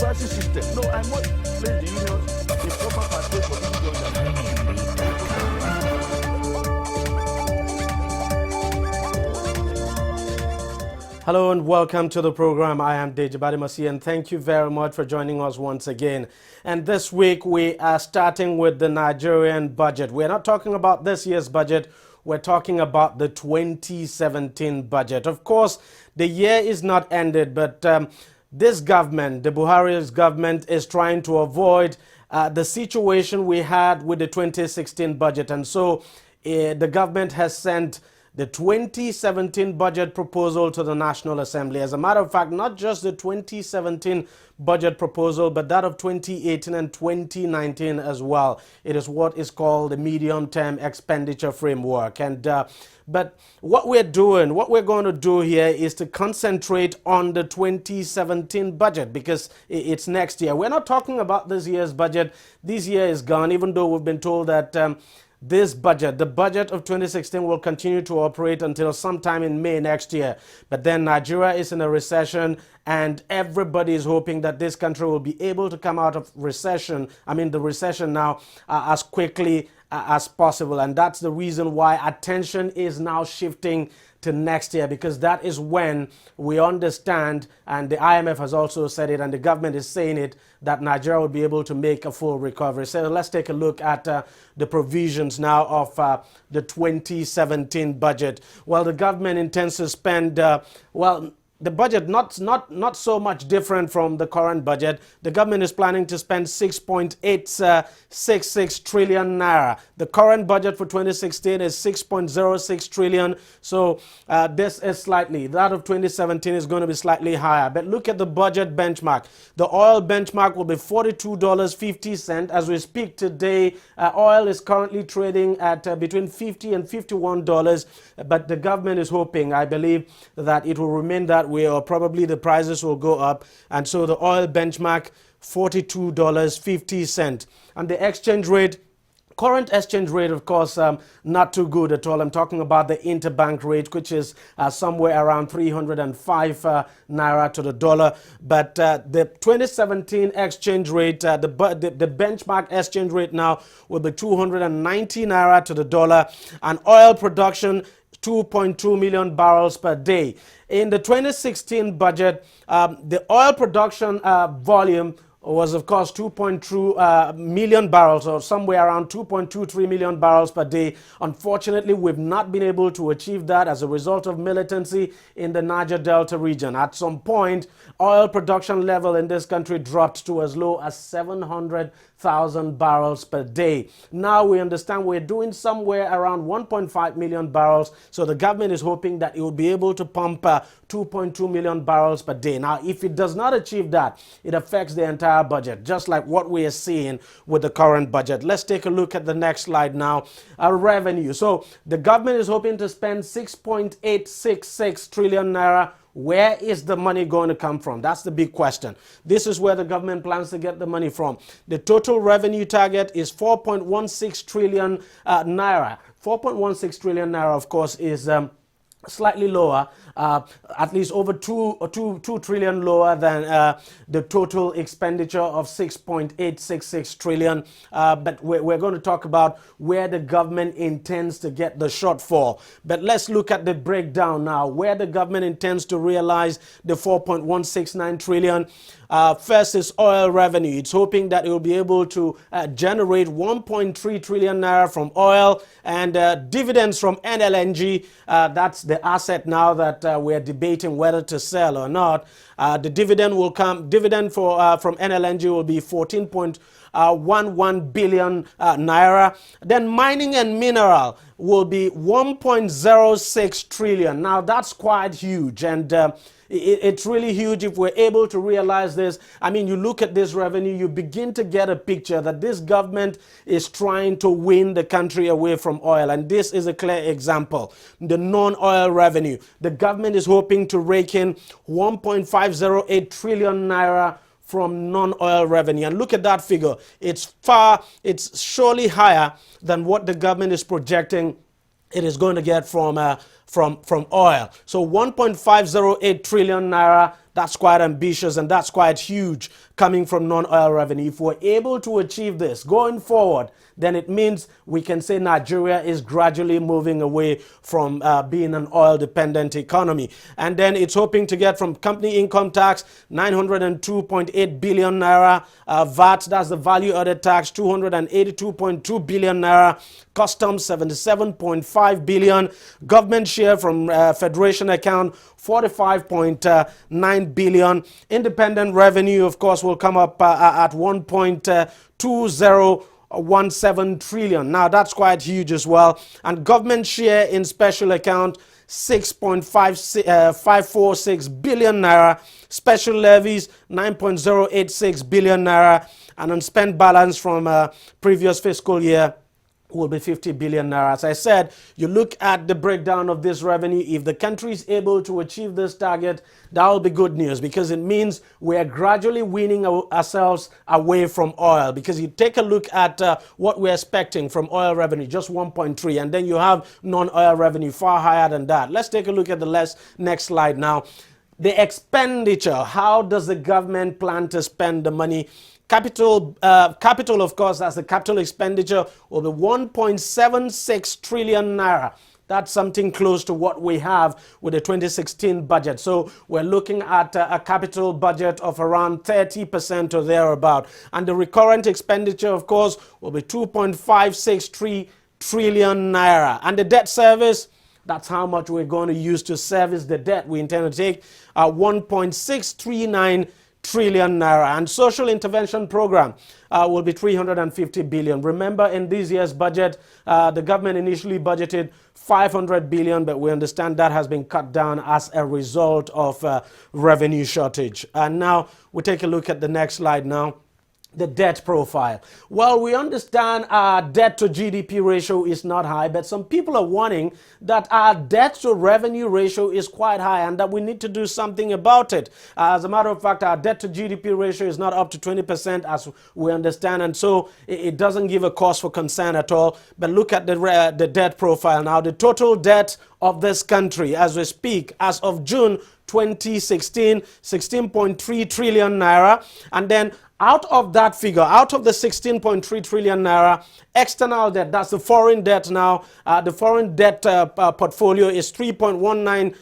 democracy system. No, I must place the unions in proper pathway for this Hello and welcome to the program. I am DEJI360 and thank you very much for joining us once again. And this week we are starting with the Nigerian budget. We're not talking about this year's budget. We're talking about the 2017 budget. Of course, the year is not ended, but this government, the Buhari's government, is trying to avoid the situation we had with the 2016 budget. And so the government has sent the 2017 budget proposal to the National Assembly. As a matter of fact, not just the 2017 budget proposal, but that of 2018 and 2019 as well. It is what is called the medium-term expenditure framework. And but what we're going to do here is to concentrate on the 2017 budget because it's next year. We're not talking about this year's budget. This year is gone, even though we've been told that this budget, the budget of 2016, will continue to operate until sometime in May next year. But then Nigeria is in a recession and everybody is hoping that this country will be able to come out of the recession now as quickly as possible. And that's the reason why attention is now shifting to next year, because that is when we understand, and the IMF has also said it, and the government is saying it, that Nigeria will be able to make a full recovery. So let's take a look at the provisions now of the 2017 budget. Well, the government intends to spend, the budget not so much different from the current budget. The government is planning to spend 6.866 trillion naira. The current budget for 2016 is 6.06 trillion. So this is that of 2017 is going to be slightly higher. But look at the budget benchmark. The oil benchmark will be $42.50. As we speak today, oil is currently trading at between $50 and $51. But the government is hoping, I believe, that it will remain that way, or probably the prices will go up. And so the oil benchmark, $42.50. And the exchange rate, current exchange rate, of course, not too good at all. I'm talking about the interbank rate, which is somewhere around 305 naira to the dollar. But the 2017 exchange rate, the benchmark exchange rate now will be 290 naira to the dollar. And oil production, 2.2 million barrels per day. In the 2016 budget, the oil production volume was, of course, 2.2 million barrels, or somewhere around 2.23 million barrels per day. Unfortunately, we've not been able to achieve that as a result of militancy in the Niger Delta region. At some point, oil production level in this country dropped to as low as 700,000 barrels per day. Now we understand we're doing somewhere around 1.5 million barrels. So the government is hoping that it will be able to pump 2.2 million barrels per day. Now, if it does not achieve that, it affects the entire budget, just like what we are seeing with the current budget. Let's take a look at the next slide now. Our revenue. So the government is hoping to spend 6.866 trillion naira. Where is the money going to come from? That's the big question. This is where the government plans to get the money from. The total revenue target is 4.16 trillion naira. 4.16 trillion naira, of course, is slightly lower, at least over 2 trillion lower than the total expenditure of 6.866 trillion. But we're going to talk about where the government intends to get the shortfall. But let's look at the breakdown now, where the government intends to realize the 4.169 trillion. First is oil revenue. It's hoping that it will be able to generate 1.3 trillion naira from oil, and dividends from NLNG. That's the asset now that we're debating whether to sell or not. The dividend will come. Dividend from NLNG will be 14.11 billion naira. Then mining and mineral will be 1.06 trillion. Now that's quite huge, and it's really huge if we're able to realize this. I mean, you look at this revenue, you begin to get a picture that this government is trying to win the country away from oil. And this is a clear example. The non-oil revenue. The government is hoping to rake in 1.508 trillion naira from non-oil revenue. And look at that figure. It's surely higher than what the government is projecting it is going to get from oil. So 1.508 trillion naira That's quite ambitious and that's quite huge coming from non-oil revenue. If we're able to achieve this going forward, then it means we can say Nigeria is gradually moving away from being an oil-dependent economy. And then it's hoping to get from company income tax 902.8 billion naira, VAT, that's the value added tax, 282.2 billion naira, customs 77.5 billion, government share from federation account 45.9 billion. Independent revenue, of course, will come up at 1.2017 trillion. Now that's quite huge as well. And government share in special account 6.546 billion naira, special levies 9.086 billion naira, and unspent balance from previous fiscal year will be 50 billion naira. As I said, you look at the breakdown of this revenue. If the country is able to achieve this target, that will be good news, because it means we are gradually weaning ourselves away from oil. Because you take a look at what we're expecting from oil revenue, just 1.3, and then you have non-oil revenue far higher than that. Let's take a look at the next slide now. The expenditure, how does the government plan to spend the money? Capital, of course, that's the capital expenditure, will be 1.76 trillion naira. That's something close to what we have with the 2016 budget. So we're looking at a capital budget of around 30% or thereabout. And the recurrent expenditure, of course, will be 2.563 trillion naira. And the debt service, that's how much we're going to use to service the debt we intend to take, 1.639 trillion naira. And social intervention program will be 350 billion. Remember, in this year's budget, the government initially budgeted 500 billion, but we understand that has been cut down as a result of revenue shortage. And now we take a look at the next slide now. The debt profile. Well, we understand our debt to GDP ratio is not high, but some people are warning that our debt to revenue ratio is quite high and that we need to do something about it. As a matter of fact, our debt to GDP ratio is not up to 20% as we understand, and so it doesn't give a cause for concern at all. But look at the debt profile now. The total debt of this country as we speak, as of June 2016, 16.3 trillion naira, and then out of that figure, out of the 16.3 trillion naira, external debt, that's the foreign debt now, the foreign debt portfolio is 3.19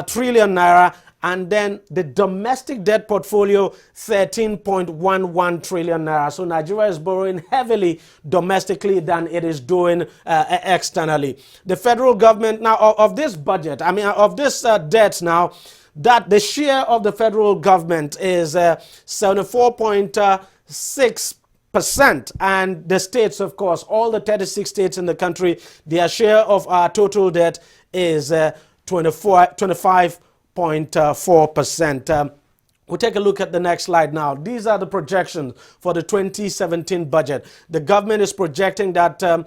trillion naira, and then the domestic debt portfolio, 13.11 trillion naira. So Nigeria is borrowing heavily domestically than it is doing externally. The federal government now of this budget, of this debt now, that the share of the federal government is 74.6%, and the states, of course, all the 36 states in the country, their share of our total debt is 25.4%. We'll take a look at the next slide now. These are the projections for the 2017 budget. The government is projecting that, the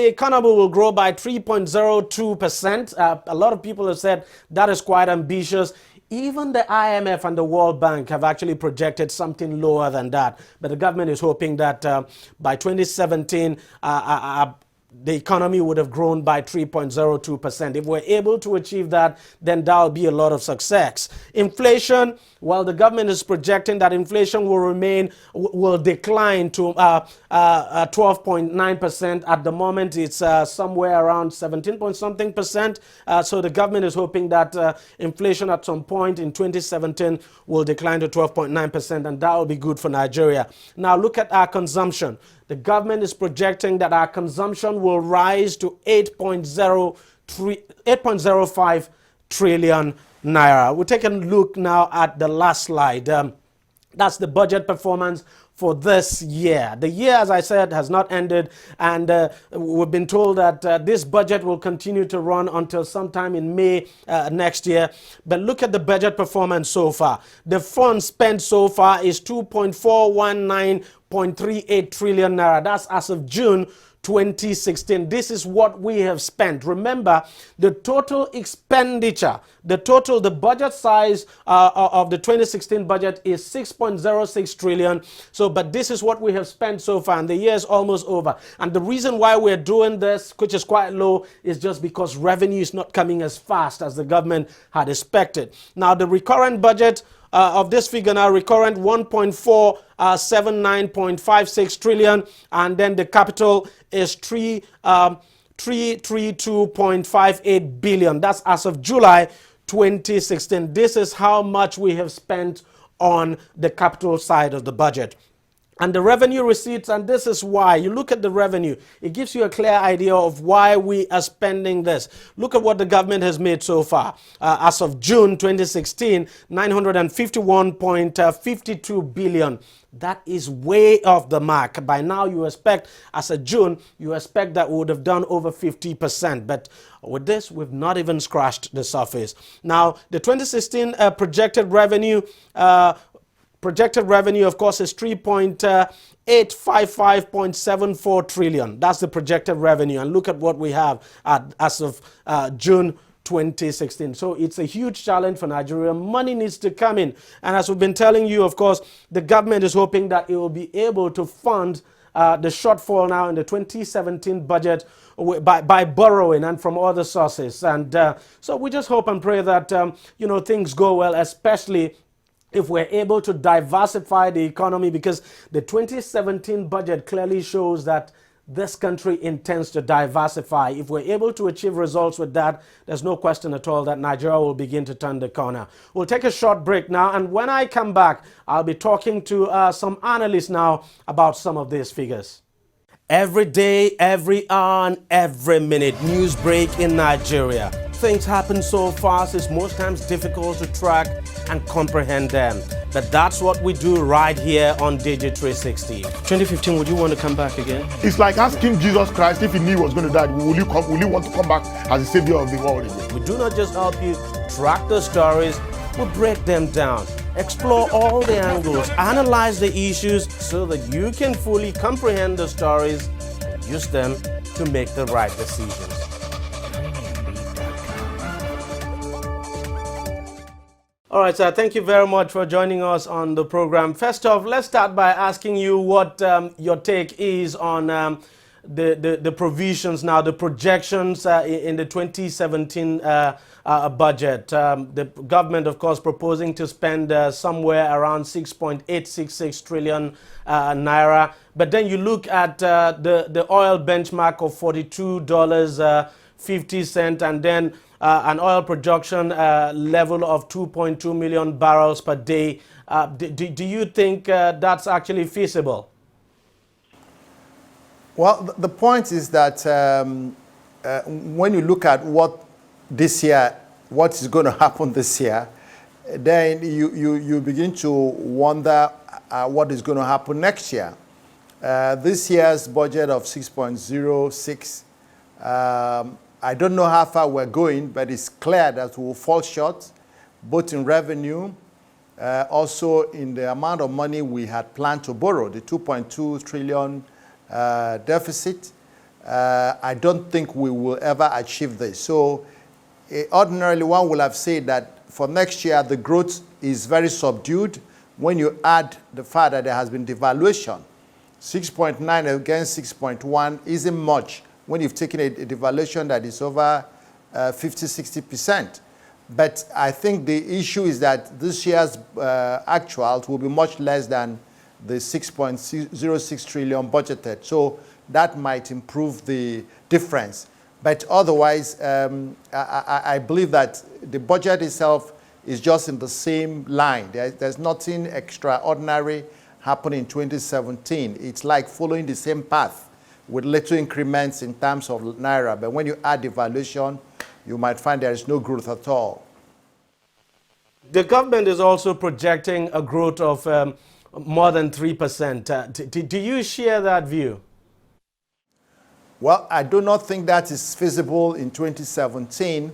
economy will grow by 3.02%. A lot of people have said that is quite ambitious. Even the IMF and the World Bank have actually projected something lower than that. But the government is hoping that by 2017, the economy would have grown by 3.02%. If we're able to achieve that, then that will be a lot of success. Inflation, well, the government is projecting that inflation will decline to 12.9%. At the moment, it's somewhere around 17 point something percent. So the government is hoping that inflation at some point in 2017 will decline to 12.9%, and that will be good for Nigeria. Now look at our consumption. The government is projecting that our consumption will rise to 8.05 trillion naira. We'll take a look now at the last slide. That's the budget performance for this year. The year, as I said, has not ended, and we've been told that this budget will continue to run until sometime in May next year. But look at the budget performance so far. The funds spent so far is 2.419.38 trillion naira. That's as of June 2016. 2016. This is what we have spent. Remember, the total expenditure, the budget size of the 2016 budget is 6.06 trillion. So, but this is what we have spent so far, and the year is almost over. And the reason why we're doing this, which is quite low, is just because revenue is not coming as fast as the government had expected. Now, the recurrent budget of this figure now, recurrent 1.479.56 trillion, and then the capital is 332.58 billion. That's as of July 2016. This is how much we have spent on the capital side of the budget. And the revenue receipts, and this is why. You look at the revenue, it gives you a clear idea of why we are spending this. Look at what the government has made so far. As of June 2016, 951.52 billion. That is way off the mark. By now, you expect, as of June, you expect that we would have done over 50%. But with this, we've not even scratched the surface. Now, the 2016 projected revenue, of course, is 3.855.74 trillion. That's the projected revenue. And look at what we have as of June 2016. So it's a huge challenge for Nigeria. Money needs to come in. And as we've been telling you, of course, the government is hoping that it will be able to fund the shortfall now in the 2017 budget by borrowing and from other sources. And so we just hope and pray that, things go well, especially if we're able to diversify the economy, because the 2017 budget clearly shows that this country intends to diversify. If we're able to achieve results with that, there's no question at all that Nigeria will begin to turn the corner. We'll take a short break now, and when I come back, I'll be talking to some analysts now about some of these figures. Every day, every hour, and every minute, news break in Nigeria. Things happen so fast, it's most times difficult to track and comprehend them. But that's what we do right here on DEJI360. 2015, would you want to come back again? It's like asking Jesus Christ if he knew he was going to die, will you want to come back as the savior of the world again? We do not just help you track the stories, we break them down, explore all the angles, analyze the issues so that you can fully comprehend the stories and use them to make the right decisions. All right, sir, thank you very much for joining us on the program. First off, let's start by asking you what your take is on the provisions now, the projections in the 2017 budget. The government, of course, proposing to spend somewhere around 6.866 trillion naira. But then you look at the oil benchmark of $42.50, and then an oil production level of 2.2 million barrels per day. Do you think that's actually feasible? Well, the point is that when you look at what is going to happen this year, then you begin to wonder what is going to happen next year. This year's budget of 6.06, I don't know how far we're going, but it's clear that we will fall short, both in revenue, also in the amount of money we had planned to borrow, the 2.2 trillion deficit. I don't think we will ever achieve this. So ordinarily, one will have said that for next year, the growth is very subdued when you add the fact that there has been devaluation. 6.9 against 6.1 isn't much when you've taken a devaluation that is over 50–60%. But I think the issue is that this year's actuals will be much less than the 6.06 trillion budgeted. So that might improve the difference. But otherwise, I believe that the budget itself is just in the same line. There's nothing extraordinary happening in 2017. It's like following the same path with little increments in terms of naira. But when you add devaluation, you might find there is no growth at all. The government is also projecting a growth of more than 3%. Do you share that view? Well, I do not think that is feasible in 2017.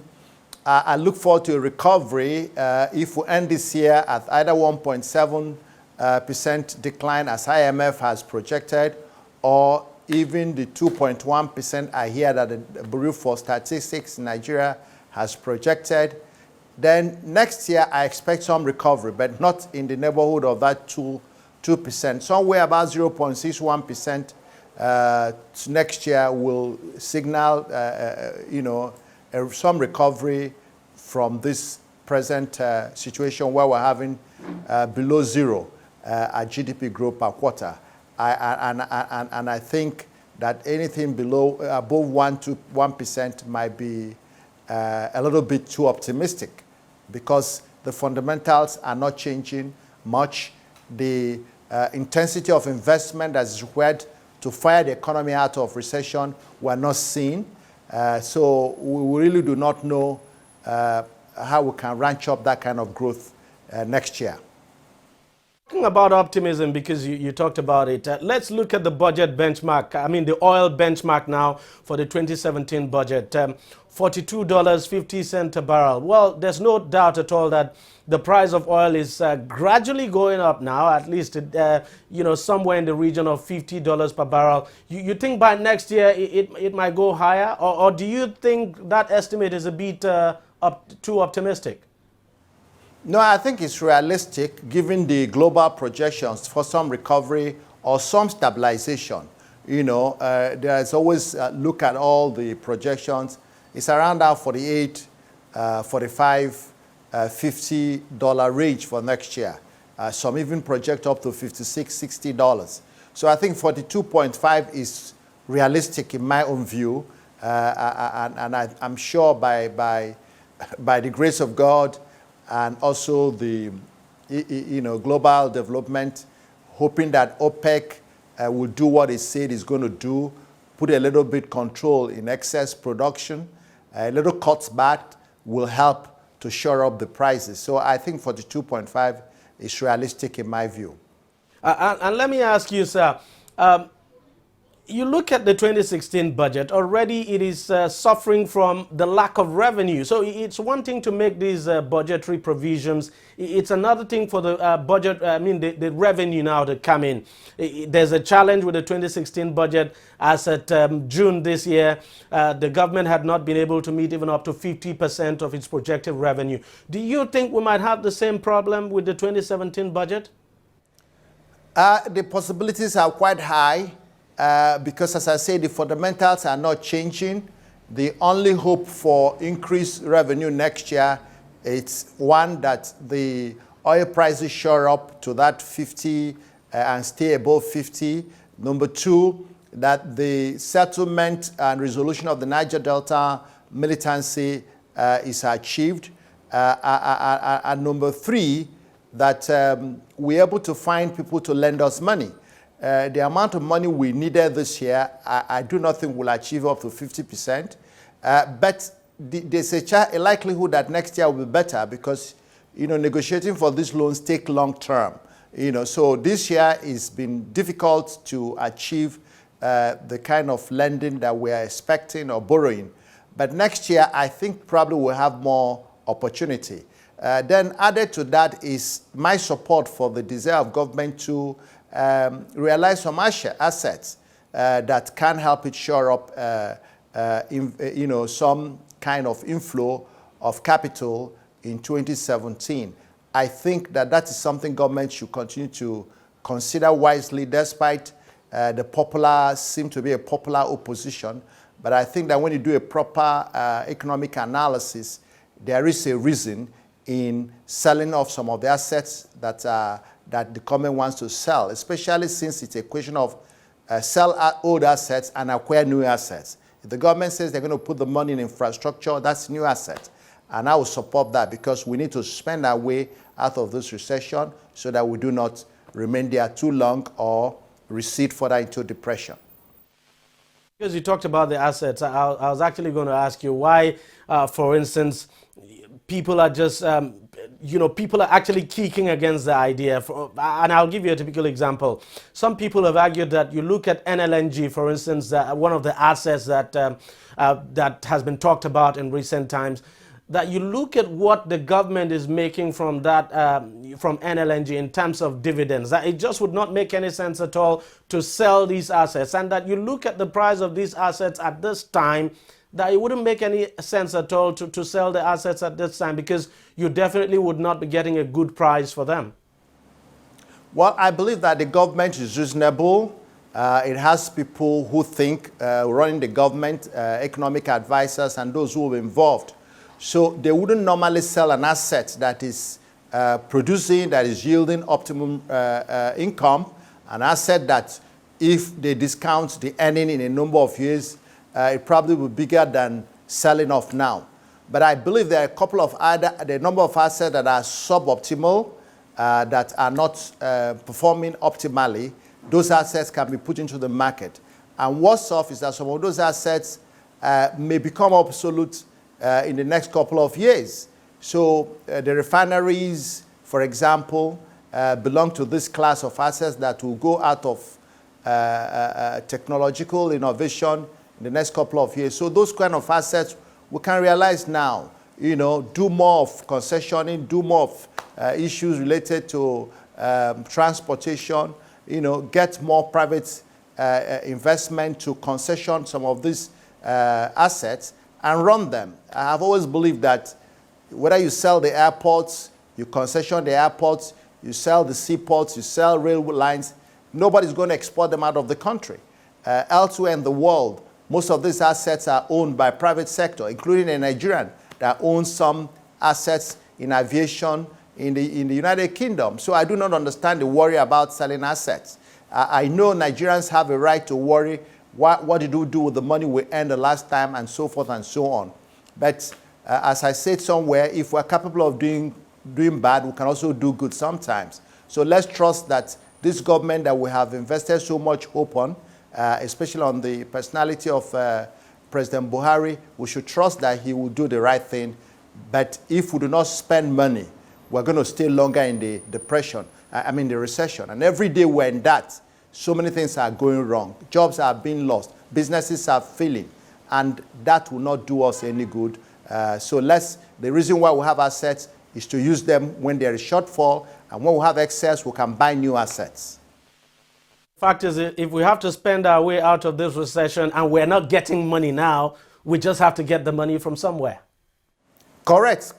I look forward to a recovery if we end this year at either 1.7% decline as IMF has projected, or even the 2.1% I hear that the Bureau for Statistics in Nigeria has projected, then next year I expect some recovery, but not in the neighborhood of that 2%. Somewhere about 0.61% next year will signal, some recovery from this present situation where we're having below zero at GDP growth per quarter. And I think that anything above 1% might be a little bit too optimistic, because the fundamentals are not changing much. The intensity of investment that is required to fire the economy out of recession, we're not seeing. So we really do not know how we can ranch up that kind of growth next year. Talking about optimism, because you talked about it, let's look at the budget benchmark. I mean, the oil benchmark now for the 2017 budget. $42.50 a barrel. Well, there's no doubt at all that the price of oil is gradually going up now, at least, somewhere in the region of $50 per barrel. You think by next year it might go higher? Or do you think that estimate is a bit too optimistic? No, I think it's realistic given the global projections for some recovery or some stabilization. There's always look at all the projections. It's around that $48, $45, $50 range for next year. Some even project up to $56, $60. So I think 42.5 is realistic in my own view. And I'm sure by the grace of God and also the global development, hoping that OPEC will do what it said it's going to do, put a little bit control in excess production, a little cuts back will help to shore up the prices. So I think 42.5 is realistic in my view. And let me ask you, sir, you look at the 2016 budget, already it is suffering from the lack of revenue. So it's one thing to make these budgetary provisions. It's another thing for the budget, the revenue now to come in. There's a challenge with the 2016 budget. As at June this year, the government had not been able to meet even up to 50% of its projected revenue. Do you think we might have the same problem with the 2017 budget? The possibilities are quite high. Because, as I say, the fundamentals are not changing. The only hope for increased revenue next year is, one, that the oil prices shore up to that 50 and stay above 50. Number two, that the settlement and resolution of the Niger Delta militancy is achieved. And number three, that we're able to find people to lend us money. The amount of money we needed this year, I do not think we'll achieve up to 50%. But there's a likelihood that next year will be better because, negotiating for these loans take long term. So this year it's been difficult to achieve the kind of lending that we are expecting or borrowing. But next year, I think probably we'll have more opportunity. Then added to that is my support for the desire of government to realize some assets that can help it shore up, some kind of inflow of capital in 2017. I think that is something government should continue to consider wisely, despite seem to be a popular opposition. But I think that when you do a proper economic analysis, there is a reason in selling off some of the assets that the government wants to sell, especially since it's a question of sell old assets and acquire new assets. If the government says they're going to put the money in infrastructure, that's new assets. And I will support that because we need to spend our way out of this recession so that we do not remain there too long or recede further into depression. Because you talked about the assets, I was actually going to ask you why, for instance, people are just, people are actually kicking against the idea. And I'll give you a typical example. Some people have argued that you look at NLNG, for instance, one of the assets that has been talked about in recent times. that you look at what the government is making from that, from NLNG in terms of dividends, that it just would not make any sense at all to sell these assets, and that you look at the price of these assets at this time, that it wouldn't make any sense at all to sell the assets at this time, because you definitely would not be getting a good price for them. Well, I believe that the government is reasonable. It has people who think, running the government, economic advisors, and those who are involved. So they wouldn't normally sell an asset that is producing, that is yielding optimum income, an asset that if they discount the earning in a number of years, it probably will be bigger than selling off now. But I believe there are a couple of the number of assets that are suboptimal, that are not performing optimally. Those assets can be put into the market. And what's off is that some of those assets may become obsolete in the next couple of years. So the refineries, for example, belong to this class of assets that will go out of technological innovation in the next couple of years. So those kind of assets we can realize now, do more of concessioning, do more of issues related to transportation, get more private investment to concession some of these assets and run them. I have always believed that whether you sell the airports, you concession the airports, you sell the seaports, you sell railway lines, nobody's going to export them out of the country. Elsewhere in the world, most of these assets are owned by private sector, including a Nigerian that owns some assets in aviation in the United Kingdom. So I do not understand the worry about selling assets. I know Nigerians have a right to worry. What did we do with the money we earned the last time, and so forth and so on. But as I said somewhere, if we're capable of doing bad, we can also do good sometimes. So let's trust that this government that we have invested so much hope on, especially on the personality of President Buhari, we should trust that he will do the right thing. But if we do not spend money, we're going to stay longer in the the recession. And every day we're in that, so many things are going wrong. Jobs are being lost. Businesses are failing. And that will not do us any good. So the reason why we have assets is to use them when there is shortfall. And when we have excess, we can buy new assets. Fact is, if we have to spend our way out of this recession and we're not getting money now, we just have to get the money from somewhere. Correct.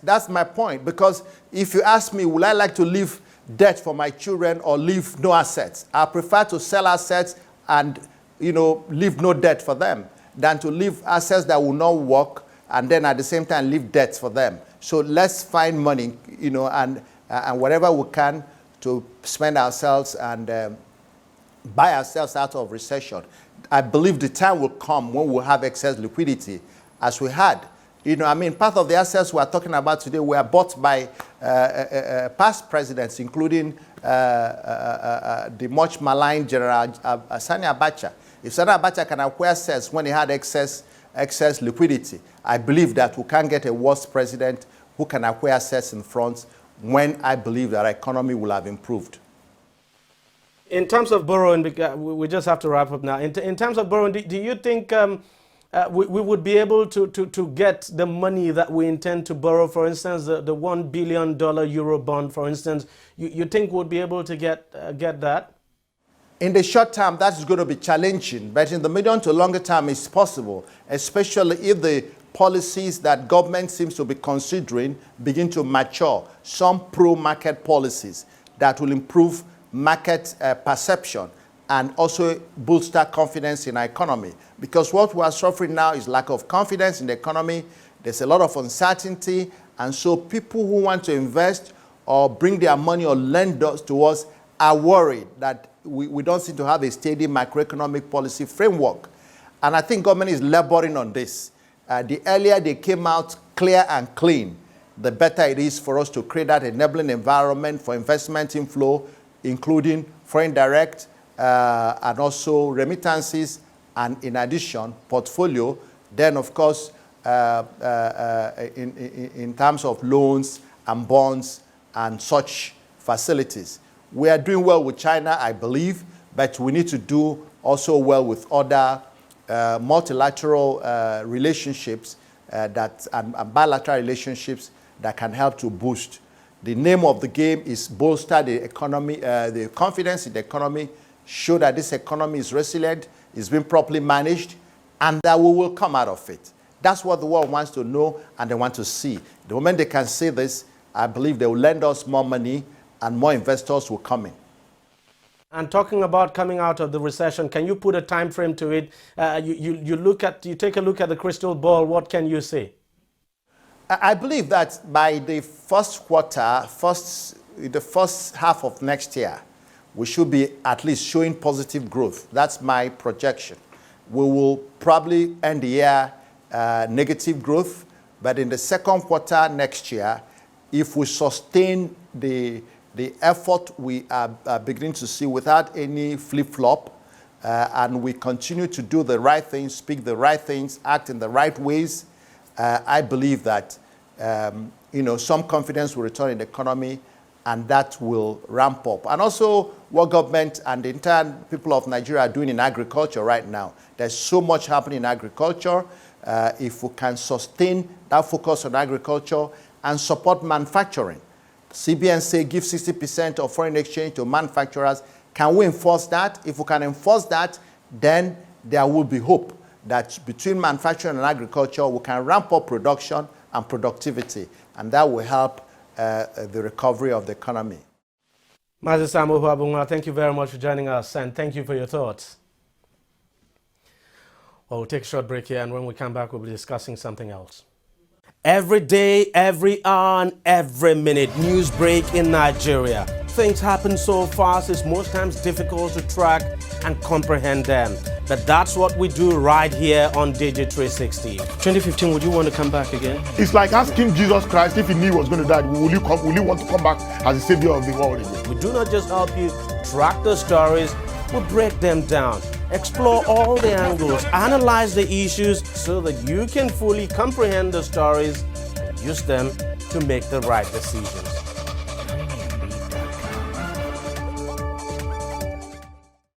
That's my point. Because if you ask me, would I like to leave debt for my children or leave no assets? I prefer to sell assets and, leave no debt for them than to leave assets that will not work and then at the same time leave debt for them. So let's find money, and whatever we can to spend ourselves and buy ourselves out of recession. I believe the time will come when we'll have excess liquidity as we had. Part of the assets we're talking about today were bought by past presidents, including the much maligned General Sani Abacha. If Sani Abacha can acquire assets when he had excess liquidity, I believe that we can't get a worse president who can acquire assets in front when I believe that our economy will have improved. In terms of borrowing, we just have to wrap up now. In terms of borrowing, do you think we would be able to get the money that we intend to borrow? For instance, the $1 billion Euro bond, for instance, you think we'll be able to get that? In the short term, that is going to be challenging, but in the medium to longer term, it's possible, especially if the policies that government seems to be considering begin to mature, some pro-market policies that will improve market perception and also bolster confidence in our economy. Because what we are suffering now is lack of confidence in the economy. There's a lot of uncertainty, and so people who want to invest or bring their money or lend to us are worried that we don't seem to have a steady macroeconomic policy framework. And I think government is laboring on this. The earlier they came out clear and clean, the better it is for us to create that enabling environment for investment inflow, including foreign direct and also remittances, and in addition, portfolio. Then, of course, in terms of loans and bonds and such facilities. We are doing well with China, I believe, but we need to do also well with other multilateral relationships and bilateral relationships that can help to boost. The name of the game is bolster the economy, the confidence in the economy, show that this economy is resilient, is being properly managed, and that we will come out of it. That's what the world wants to know and they want to see. The moment they can see this, I believe they will lend us more money and more investors will come in. And talking about coming out of the recession, can you put a time frame to it? You take a look at the crystal ball. What can you say? I believe that by the first quarter, the first half of next year, we should be at least showing positive growth. That's my projection. We will probably end the year negative growth, but in the second quarter next year, if we sustain the effort we are beginning to see without any flip-flop, and we continue to do the right things, speak the right things, act in the right ways, I believe that some confidence will return in the economy, and that will ramp up. And also what government and the entire people of Nigeria are doing in agriculture right now. There's so much happening in agriculture. If we can sustain that focus on agriculture and support manufacturing. CBN say give 60% of foreign exchange to manufacturers. Can we enforce that? If we can enforce that, then there will be hope that between manufacturing and agriculture, we can ramp up production and productivity, and that will help the recovery of the economy. Mazi Samuel Huabunga, thank you very much for joining us, and thank you for your thoughts. Well, we'll take a short break here, and when we come back, we'll be discussing something else. Every day, every hour, and every minute, news break in Nigeria. Things happen so fast, it's most times difficult to track and comprehend them. But that's what we do right here on DEJI360. 2015, would you want to come back again? It's like asking Jesus Christ if he knew he was going to die, will you want to come back as the savior of the world again? We do not just help you track the stories, we break them down, explore all the angles, analyze the issues so that you can fully comprehend the stories and use them to make the right decision.